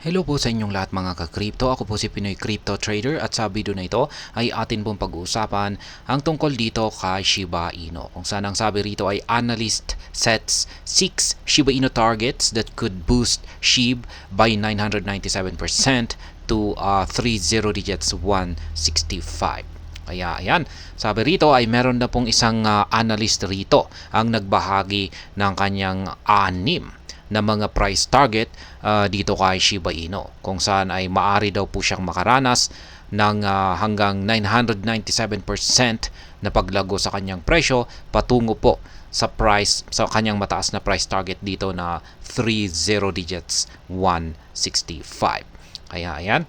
Hello po sa inyong lahat mga ka-crypto. Ako po si Pinoy Crypto Trader at sa video na ito ay atin pong pag-uusapan ang tungkol dito kay Shiba Inu. Kung saan ang sabi rito ay analyst sets 6 Shiba Inu targets that could boost SHIB by 997% to 30 digits 165. Kaya ayan, sabi rito ay meron na pong isang analyst rito ang nagbahagi ng kanyang anim na mga price target dito kay Shiba Inu, kung saan ay maari daw po siyang makaranas ng hanggang 997% na paglago sa kanyang presyo patungo po sa kanyang mataas na price target dito na 30 digits 165. Kaya ayan,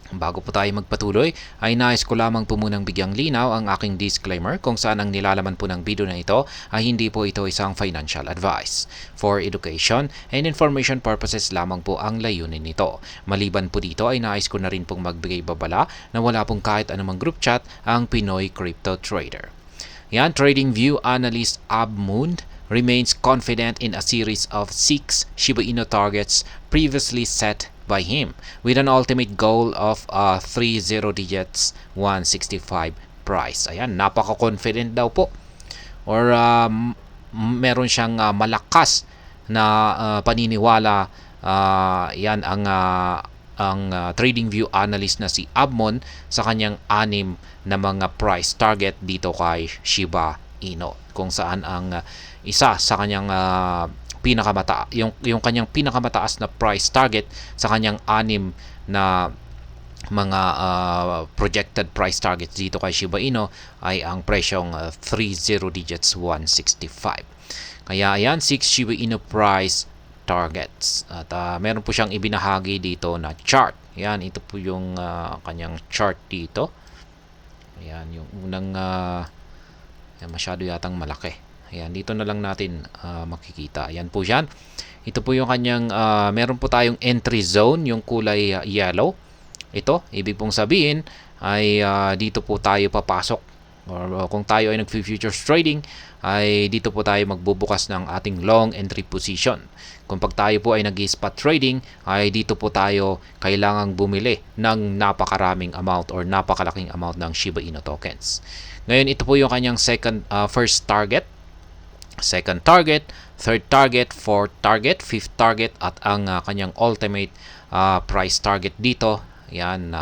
bago po tayo magpatuloy, ay nais ko lamang po munang bigyang linaw ang aking disclaimer kung saan ang nilalaman po ng video na ito ay hindi po ito isang financial advice. For education and information purposes lamang po ang layunin nito. Maliban po dito ay nais ko na rin pong magbigay babala na wala pong kahit anumang group chat ang Pinoy Crypto Trader. Yan, TradingView analyst Abmund remains confident in a series of 6 Shiba Inu targets previously set by him, with an ultimate goal of 30 digits 165 price. Ayan, napaka-confident daw po. Or meron siyang malakas na paniniwala. Yan ang TradingView analyst na si Abmon sa kanyang anim na mga price target dito kay Shiba Inu, kung saan ang isa sa kanyang yung kanyang pinakamataas na price target sa kanyang anim na mga projected price targets dito kay Shiba Inu ay ang presyong 30 digits 165. Kaya ayan, 6 Shiba Inu price targets. At meron po siyang ibinahagi dito na chart. Ayan, ito po yung kanyang chart dito. Ayan, yung unang masyado yatang malaki. Ayan, dito na lang natin makikita. Ayan po yan. Ito po yung kanyang, meron po tayong entry zone, yung kulay yellow. Ito, ibig pong sabihin ay dito po tayo papasok. Or kung tayo ay nag-futures trading, ay dito po tayo magbubukas ng ating long entry position. Kung pag tayo po ay nag-spot trading, ay dito po tayo kailangang bumili ng napakaraming amount or napakalaking amount ng Shiba Inu tokens. Ngayon, ito po yung kanyang first target, second target, third target, fourth target, fifth target, at ang kanyang ultimate price target dito, yan,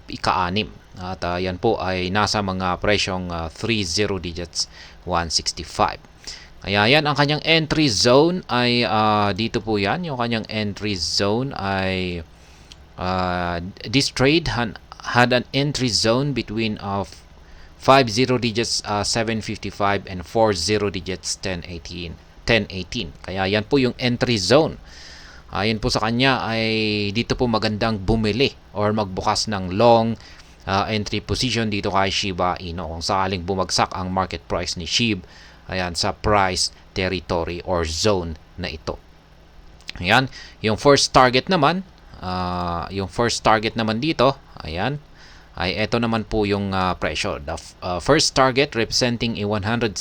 ika-anim. At yan po ay nasa mga presyong 30 digits 165. Kaya yan, ang kanyang entry zone ay dito po yan. Yung kanyang entry zone ay this trade had an entry zone between 50 digits 755 and 40 digits 1018. Kaya yan po yung entry zone. Ayon po sa kanya ay dito po magandang bumili or magbukas ng long entry position dito kay Shiba Inu kung sakaling bumagsak ang market price ni SHIB, ayan, sa price territory or zone na ito. Ayan, yung first target naman dito, ayan, ay ito naman po yung presyo. The first target representing a 163%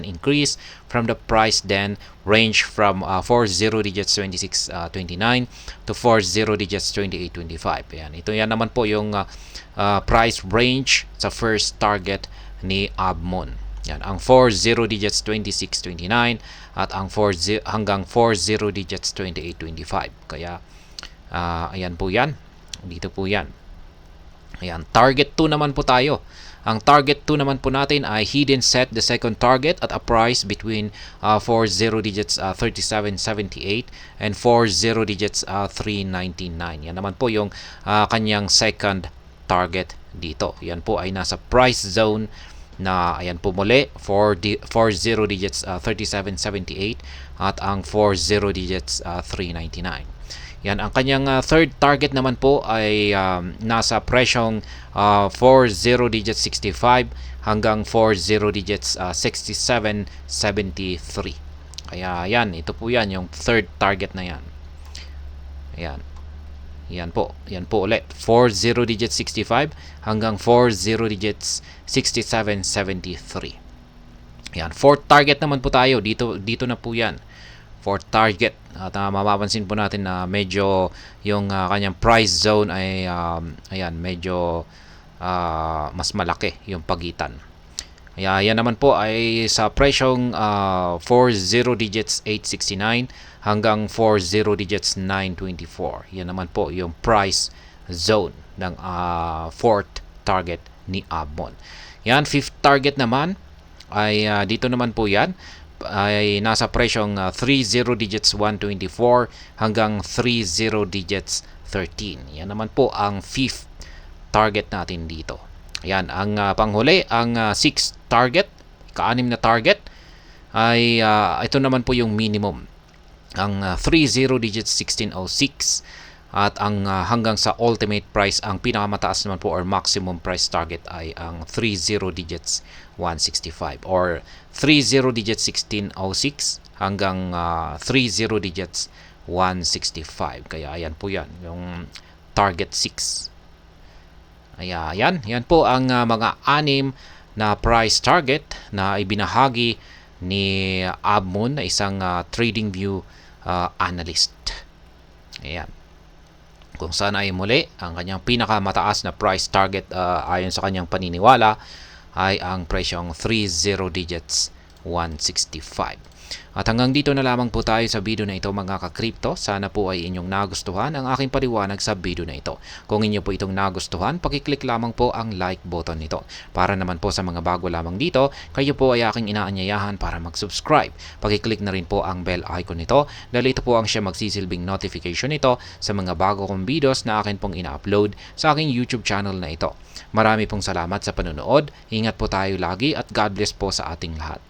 increase from the price then range from 40 digits 26.29 to 40 digits 28.25. Yan naman po yung price range sa first target ni Abmon. Yan, ang 40 digits 26.29 at ang hanggang 40 digits 28.25. Kaya ayan po yan. Dito po yan. Ayan, target 2 naman po tayo. Ang target 2 naman po natin ay he then set the second target at a price between 40 digits 37.78 and 40 digits 3.99. Yan naman po yung kanyang second target dito. Yan po ay nasa price zone na, ayan po muli, 40 digits 37.78 at ang 40 digits 3.99. Yan, ang kanyang third target naman po ay nasa presyong 40 digits 65 hanggang 40 digits 67.73. Kaya yan, ito po yan, yung third target na yan. Ayan. Yan po ulit. 40 digits 65 hanggang 40 digits 67.73. Yan, fourth target naman po tayo. Dito na po yan. fourth target. At mapapansin po natin na medyo yung kanyang price zone ay ayan, medyo mas malaki yung pagitan. Kaya yan naman po ay sa presyong 40 digits 869 hanggang 40 digits 924. Yan naman po yung price zone ng fourth target ni Abmon. Yan, fifth target naman ay dito naman po yan ay nasa presyong 30 digits 124 hanggang 30 digits 13. Yan naman po ang fifth target natin dito. Ayan, ang panghuli, ang sixth target, ka-anim na target, ay ito naman po yung minimum. Ang 30 digits 1606 at ang hanggang sa ultimate price, ang pinakamataas naman po or maximum price target ay ang 30 digits 165 or 30 digits 1606 hanggang 30 digits 165. Kaya ayan po yan, yung target 6. Ayan, yan po ang mga anim na price target na ibinahagi ni Abmon na isang TradingView analyst. Ayan. Kung saan ay muli, ang kanyang pinakamataas na price target ayon sa kanyang paniniwala ay ang presyong 30 digits 165. At hanggang dito na lamang po tayo sa video na ito mga ka-crypto. Sana po ay inyong nagustuhan ang aking paliwanag sa video na ito. Kung inyo po itong nagustuhan, pakiclick lamang po ang like button nito. Para naman po sa mga bago lamang dito, kayo po ay aking inaanyayahan para mag-subscribe. Pakiclick na rin po ang bell icon nito dahil ito po ang siya magsisilbing notification nito sa mga bago kong videos na akin pong ina-upload sa aking YouTube channel na ito. Marami pong salamat sa panonood. Ingat po tayo lagi at God bless po sa ating lahat.